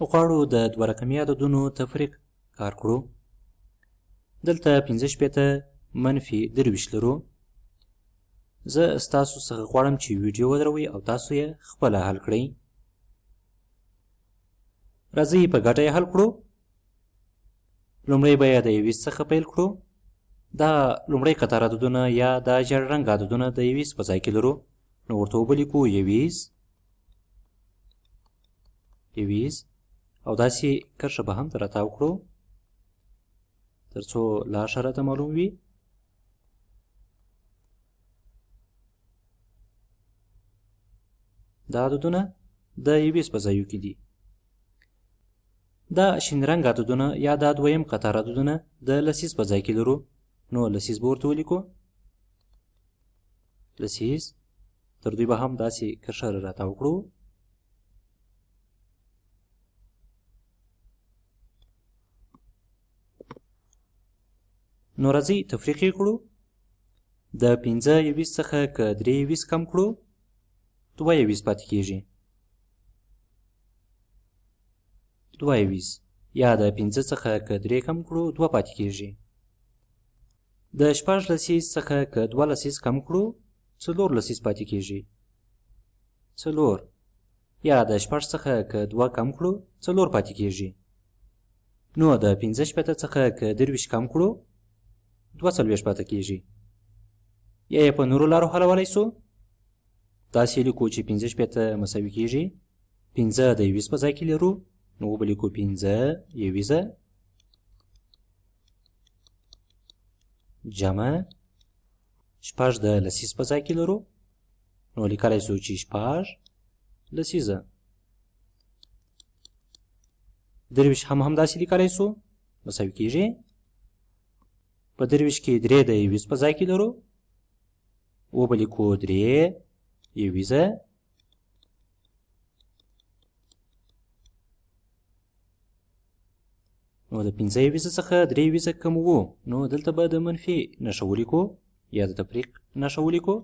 غواړو د دوه رقمي عددونو تفریق کار کړو. دلته 15 منفي 23 لرو. زه ستاسو څخه غواړم چې ویډیو ودروئ او تاسو یې خپله حل کړئ. راځئ په ګډه یې حل کړو. لومړی به یې د 21 څخه پیل کړو. دا لومړی قطار عددونه یا دا ژېړ رنګ عددونه د 21 په ځای کې لرو، نو ورته اوبه لیکو 21 او داسې کرښه به هم راتاو کړو تر څو لاشه راته معلوم وي. دا عددونه د 21 په ځایو کې دي. دا شین رنګ عددونه یا دا دویم قطار عددونه د لسیز په ځای کې لرو، نو لسیز به ورته ولیکو. لسیز تر دوی به هم داسې کرښه راتاو کړو. نو راځئ تفریق یې کړو. د 15 څخه که 23 کم کړو 22 پاتې کېږي. 22 یا د 15 څخه که 3 کم کړو 2 پاتې کېږي. د 14 څخه که 12 کم کړو 14 پاتې کېږي. 4 یا د 14 څخه که 2 کم کړو 4 پاتې کېږي. نو د 15 څخه که 23 کم کړو 42 پاتې کېږي. یا یې په نورو لارو حلولی سو. داسې لیکو چې 15 مساوي کېږي 15 د 21 په ځای کې لرو، نو وبه لیکو 15 جمع 6 د لسیز په ځای کې لرو، نو لیکلی سو چې 6 لسیزه. 23 هم داسې لیکلی سو مساوي کېږي. په 23 کې 3 د 21 په ځای کې لرو، وبه لیکو 3 21. نو د 15 څخه 23 کموو، نو دلته به د منفي نښه ولیکو یا د تفریق نښه ولیکو.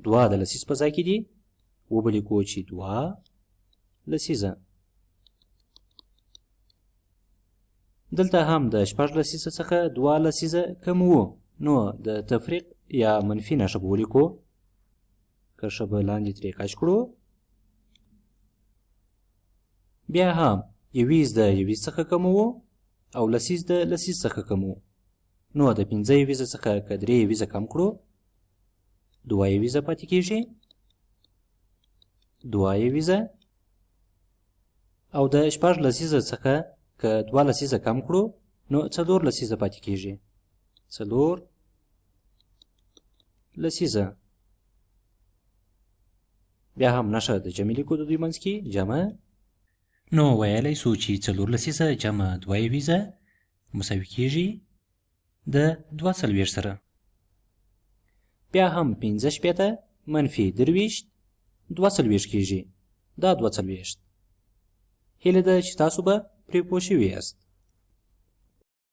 2 د لسیز په ځای کې دي، وبه لیکو چې 2 لسیزه. دلته هم د 14 څخه 2 لسیزه کموو، نو د تفریق یا منفي نښه به ولیکو. کرښه به لاندې ترې کش کړو. بیا هم 21 د 21 څخه کموو او لسیز د لسیز څخه کموو، نو د 15 څخه که 3 کم کړو 2 پاتې کېږي. 2 او د 14 څخه که 2 لسیزه کم کړو نو 4 لسیزه پاتې کېږي. 4 لسیزه. بیا هم نښه د جمع لیکو د دوی منځ کې جمع. نو ویلی سو چې 4 لسیزه جمع 2 مساوي کېږي د 42 سره. بیا هم 15 منفي 23 42 کېږي. دا 42. هیله ده چې تاسو به پرې پوه شوي یاست.